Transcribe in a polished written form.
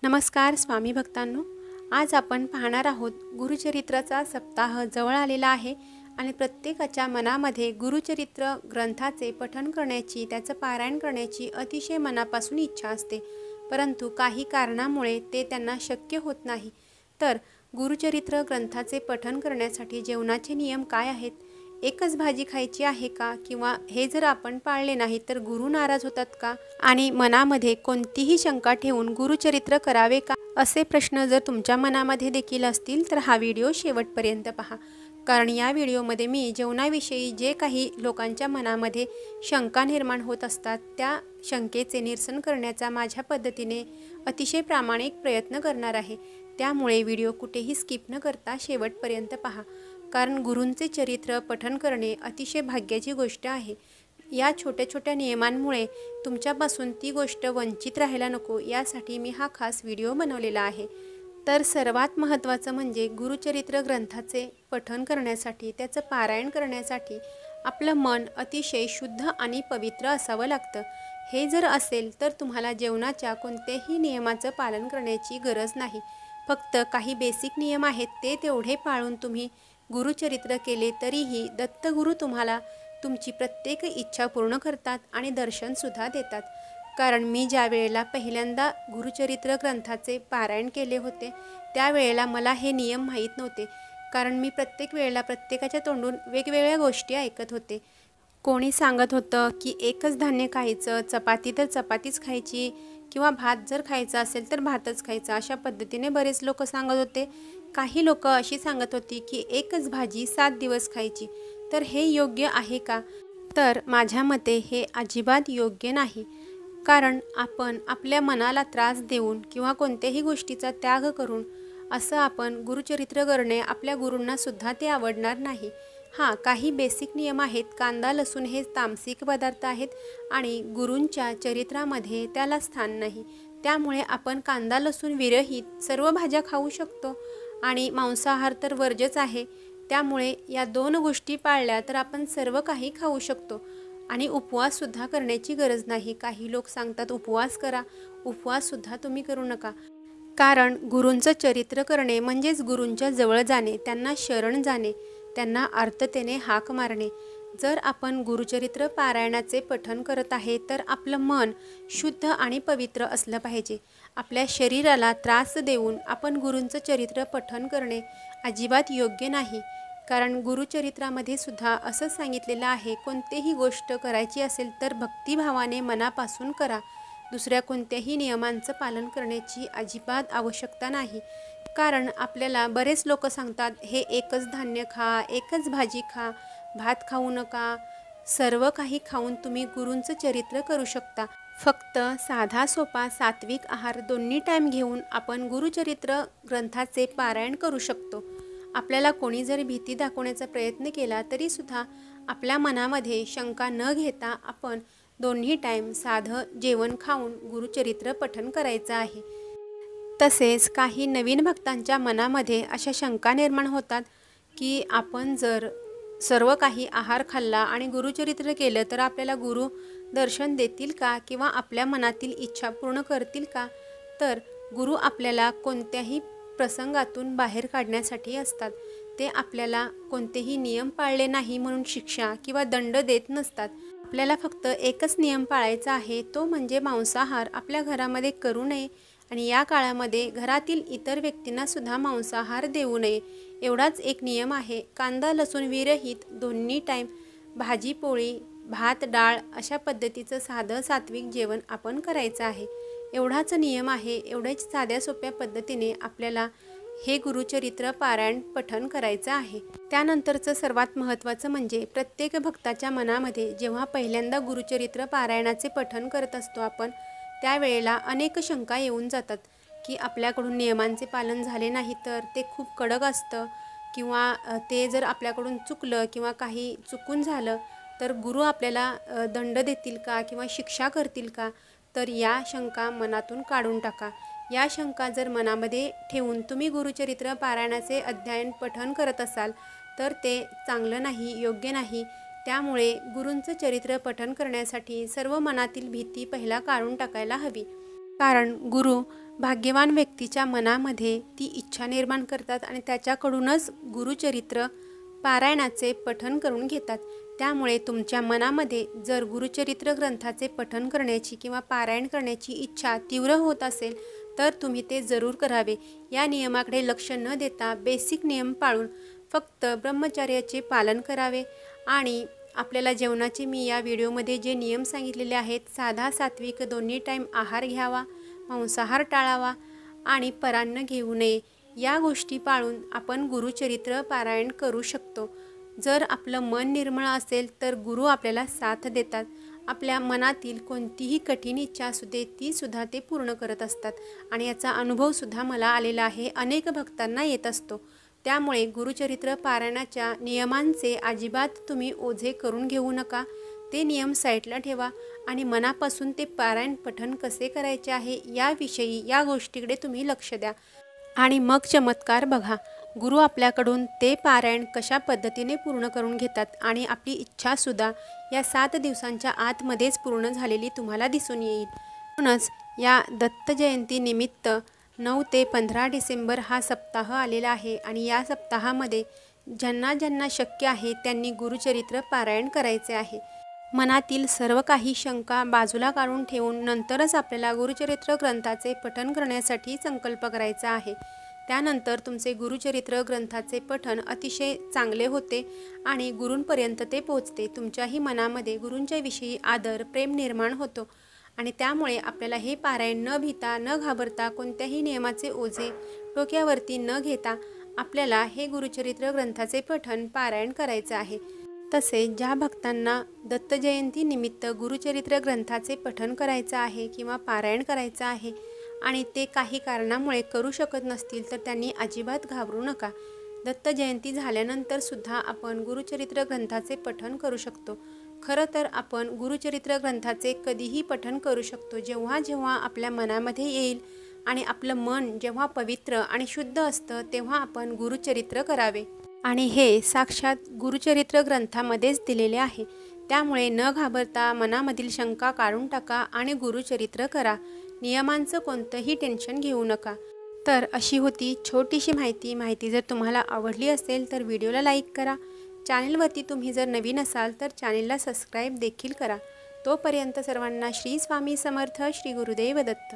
नमस्कार स्वामी भक्तांनो, आज आपण पाहणार आहोत गुरुचरित्राचा सप्ताह जवळ आलेला आहे आणि प्रत्येकाच्या मनामध्ये गुरुचरित्र ग्रंथाचे पठण करण्याची, त्याचं पारायण करण्याची अतिशय मनापासून इच्छा असते, परंतु काही कारणामुळे ते त्यांना शक्य होत नाही। तर गुरुचरित्र ग्रंथाचे पठण करण्यासाठी जेवणाचे नियम काय आहेत? एकच भाजी खायची आहे का? किंवा हे जर आपण पाळले नाही तर गुरु नाराज होतात का? आणि मनामध्ये कोणतीही शंका ठेवून गुरुचरित्र करावे का? असे प्रश्न जर तुमच्या मनामध्ये देखील असतील तर हा व्हिडिओ शेवटपर्यंत पहा, कारण या व्हिडिओमध्ये मी जेवणाविषयी जे काही लोकांच्या मनामध्ये शंका निर्माण होत असतात त्या शंकेचे निरसन करण्याचा माझ्या पद्धतीने अतिशय प्रामाणिक प्रयत्न करणार आहे। त्यामुळे व्हिडिओ कुठेही स्किप न करता शेवटपर्यंत पहा, कारण गुरूंचे चरित्र पठण करणे अतिशय भाग्याची गोष्ट आहे। या छोट्या छोट्या नियमांमुळे तुमच्यापासून ती गोष्ट वंचित राहायला नको, यासाठी मी हा खास व्हिडिओ बनवलेला आहे। तर सर्वात महत्त्वाचं म्हणजे गुरुचरित्र ग्रंथाचे पठण करण्यासाठी, त्याचं पारायण करण्यासाठी आपलं मन अतिशय शुद्ध आणि पवित्र असावं लागतं। हे जर असेल तर तुम्हाला जेवणाच्या कोणत्याही नियमाचं पालन करण्याची गरज नाही। फक्त काही बेसिक नियम आहेत ते तेवढे पाळून तुम्ही गुरुचरित्र केले तरीही दत्तगुरू तुम्हाला तुमची प्रत्येक इच्छा पूर्ण करतात आणि दर्शनसुद्धा देतात। कारण मी ज्या वेळेला पहिल्यांदा गुरुचरित्र ग्रंथाचे पारायण केले होते त्यावेळेला मला हे नियम माहीत नव्हते, कारण मी प्रत्येक वेळेला प्रत्येकाच्या तोंडून वेगवेगळ्या गोष्टी ऐकत होते। कोणी सांगत होतं की एकच धान्य खायचं, चपाती तर चपातीच खायची, किंवा भात जर खायचा असेल तर भातच खायचा, अशा पद्धतीने बरेच लोक सांगत होते। काही लोक अशी सांगत होती की एकच भाजी 7 दिवस खायची। तर हे योग्य आहे का? तर माझ्या मते हे अजिबात योग्य नाही, कारण आपण आपल्या मनाला त्रास देऊन किंवा कोणत्याही गोष्टीचा त्याग करून असं आपण गुरुचरित्र करणे आपल्या गुरूंना सुद्धा ते आवडणार नाही। हां, काही बेसिक नियम आहेत। कांदा लसूण हे तामसिक पदार्थ आहेत आणि गुरूंच्या चरित्रामध्ये त्याला स्थान नाही, त्यामुळे आपण कांदा लसूण विरहित सर्व भाज्या खाऊ शकतो आणि मांसाहार तर वर्जच आहे। त्यामुळे या दोन गोष्टी पाळल्या तर आपण सर्व काही खाऊ शकतो आणि उपवाससुद्धा करण्याची गरज नाही। काही लोक सांगतात उपवास करा, उपवाससुद्धा तुम्ही करू नका, कारण गुरूंचं चरित्र करणे म्हणजेच गुरूंच्या जवळ जाणे, त्यांना शरण जाणे, त्यांना आर्ततेने हाक मारणे। जर आपण गुरुचरित्र पारायणाचे पठण करत आहे तर आपलं मन शुद्ध आणि पवित्र असलं पाहिजे। आपल्या शरीराला त्रास देऊन आपण गुरूंचं चरित्र पठण करणे अजिबात योग्य नाही, कारण गुरुचरित्रामध्ये सुद्धा असं सांगितलेलं आहे, कोणतीही गोष्ट करायची असेल तर भक्तिभावाने मनापासून करा, दुसऱ्या कोणत्याही नियमांचं पालन करण्याची अजिबात आवश्यकता नाही। कारण आपल्याला बरेच लोक सांगतात हे एकच धान्य खा, एकच भाजी खा, भात खाऊ नका, सर्व काही खाऊन तुम्ही गुरूंचं चरित्र करू शकता। फक्त साधा सोपा सात्विक आहार दोन्ही टाईम घेऊन आपण गुरुचरित्र ग्रंथाचे पारायण करू शकतो। आपल्याला कोणी जरी भीती दाखवण्याचा प्रयत्न केला तरी सुद्धा आपल्या मनामध्ये शंका न घेता आपण दोन्ही टाईम साधं जेवण खाऊन गुरुचरित्र पठण करायचं आहे। तसेच काही नवीन भक्तांच्या मनामध्ये अशा शंका निर्माण होतात की आपण जर सर्व काही आहार खाल्ला आणि गुरुचरित्र केलं तर आपल्याला गुरु दर्शन देतील का, किंवा आपल्या मनातील इच्छा पूर्ण करतील का? तर गुरु आपल्याला कोणत्याही प्रसंगातून बाहेर काढण्यासाठी असतात। ते आपल्याला कोणतेही नियम पाळले नाही म्हणून शिक्षा किंवा दंड देत नसतात। आपल्याला फक्त एकच नियम पाळायचा आहे, तो म्हणजे मांसाहार आपल्या घरामध्ये करू नये आणि या काळामध्ये घरातील इतर व्यक्तींना सुद्धा मांसाहार देऊ नये, एवढाच एक नियम आहे। कांदा लसूण विरहित दोन्ही टाईम भाजी पोळी, भात डाळ अशा पद्धतीचं साधं सात्विक जेवण आपण करायचं आहे, एवढाच नियम आहे। एवढ्याच साध्या सोप्या पद्धतीने आपल्याला हे गुरुचरित्र पारायण पठण करायचं आहे। त्यानंतरचं सर्वात महत्त्वाचं म्हणजे प्रत्येक भक्ताच्या मनामध्ये जेव्हा पहिल्यांदा गुरुचरित्र पारायणाचे पठण करत असतो आपण, त्यावेळेला अनेक शंका येऊन जातात की आपल्याकडून नियमांचे पालन झाले नाही तर ते खूप कडक असतं, किंवा ते जर आपल्याकडून चुकलं किंवा काही चुकून झालं तर गुरु आपल्याला दंड देतील का किंवा शिक्षा करतील का? तर या शंका मनातून काढून टाका। या शंका जर मनामध्ये ठेवून तुम्ही गुरुचरित्र पारायणाचे अध्ययन पठण करत असाल तर ते चांगलं नाही, योग्य नाही। त्यामुळे गुरूंचं चरित्र पठण करण्यासाठी सर्व मनातील भीती पहिला काढून टाकायला हवी, कारण गुरु भाग्यवान व्यक्तीच्या मनामध्ये ती इच्छा निर्माण करतात आणि त्याच्याकडूनच गुरुचरित्र पारायणाचे पठण करून घेतात। त्यामुळे तुमच्या मनामध्ये जर गुरुचरित्र ग्रंथाचे पठण करण्याची किंवा पारायण करण्याची इच्छा तीव्र होत असेल तर तुम्ही ते जरूर करावे। या नियमाकडे लक्ष न देता बेसिक नियम पाळून फक्त ब्रह्मचर्याचे पालन करावे। आणि आपल्याला जेवणाचे मी या व्हिडिओमध्ये जे नियम सांगितलेले आहेत, साधा सात्विक दोन्ही टाईम आहार घ्यावा, मांसाहार टाळावा आणि परान्न घेऊ नये, या गोष्टी पाळून आपण गुरुचरित्र पारायण करू शकतो। जर आपलं मन निर्मळ असेल तर गुरु आपल्याला साथ देतात। आपल्या मनातील कोणतीही कठीण इच्छा असू दे ती सुद्धा ते पूर्ण करत असतात आणि याचा अनुभव सुद्धा मला आलेला आहे, अनेक भक्तांना येत असतो। त्यामुळे गुरुचरित्र पारायणाच्या नियमांचे अजिबात तुम्ही ओझे करून घेऊ नका। ते नियम साईडला ठेवा आणि मनापासून ते पारायण पठण कसे करायचे आहे याविषयी या गोष्टीकडे तुम्ही लक्ष द्या आणि मग चमत्कार बघा। गुरु आपल्याकडून ते पारायण कशा पद्धतीने पूर्ण करून घेतात आणि आपली इच्छासुद्धा या 7 दिवसांच्या आतमध्येच पूर्ण झालेली तुम्हाला दिसून येईल। म्हणूनच या दत्त जयंतीनिमित्त 9 ते 15 डिसेंबर हा सप्ताह आलेला आहे आणि या सप्ताहामध्ये ज्यांना ज्यांना शक्य आहे त्यांनी गुरुचरित्र पारायण करायचे आहे। मनातील सर्व काही शंका बाजूला काढून ठेवून नंतरच आपल्याला गुरुचरित्र ग्रंथाचे पठण करण्यासाठी संकल्प करायचा आहे। त्यानंतर तुमचे गुरुचरित्र ग्रंथाचे पठण अतिशय चांगले होते आणि गुरूंपर्यंत ते पोहोचते। तुमच्याही मनामध्ये गुरूंच्या विषयी आदर प्रेम निर्माण होतो आणि त्यामुळे आपल्याला हे पारायण न भीता न घाबरता कोणत्याही नियमाचे ओझे डोक्यावरती न घेता आपल्याला हे गुरुचरित्र ग्रंथाचे पठण पारायण करायचे आहे। तसे ज्या भक्तांना दत्त जयंती निमित्त गुरुचरित्र ग्रंथाचे पठण करायचं आहे किंवा पारायण करायचं आहे आणि ते काही कारणामुळे करू शकत नसतील तर त्यांनी अजिबात घाबरू नका। दत्त जयंती झाल्यानंतर सुद्धा आपण गुरुचरित्र ग्रंथाचे पठण करू शकतो। खरं तर आपण गुरुचरित्र ग्रंथाचे कधीही पठण करू शकतो जेव्हा जेव्हा आपल्या मनामध्ये येईल आणि आपलं मन जेव्हा पवित्र आणि शुद्ध असतं तेव्हा आपण गुरुचरित्र करावे आणि हे साक्षात गुरुचरित्र ग्रंथामध्येच दिलेले आहे। त्यामुळे न घाबरता मनामधील शंका काढून टाका आणि गुरुचरित्र करा। नियमांचं कोणतंही टेन्शन घेऊ नका। तर अशी होती छोटीशी माहिती जर तुम्हाला आवडली असेल तर व्हिडिओला लाईक करा। चॅनलवरती तुम्ही जर नवीन असाल तर चॅनलला सबस्क्राईब देखील करा। तोपर्यंत सर्वांना श्री स्वामी समर्थ, श्री गुरुदेव दत्त।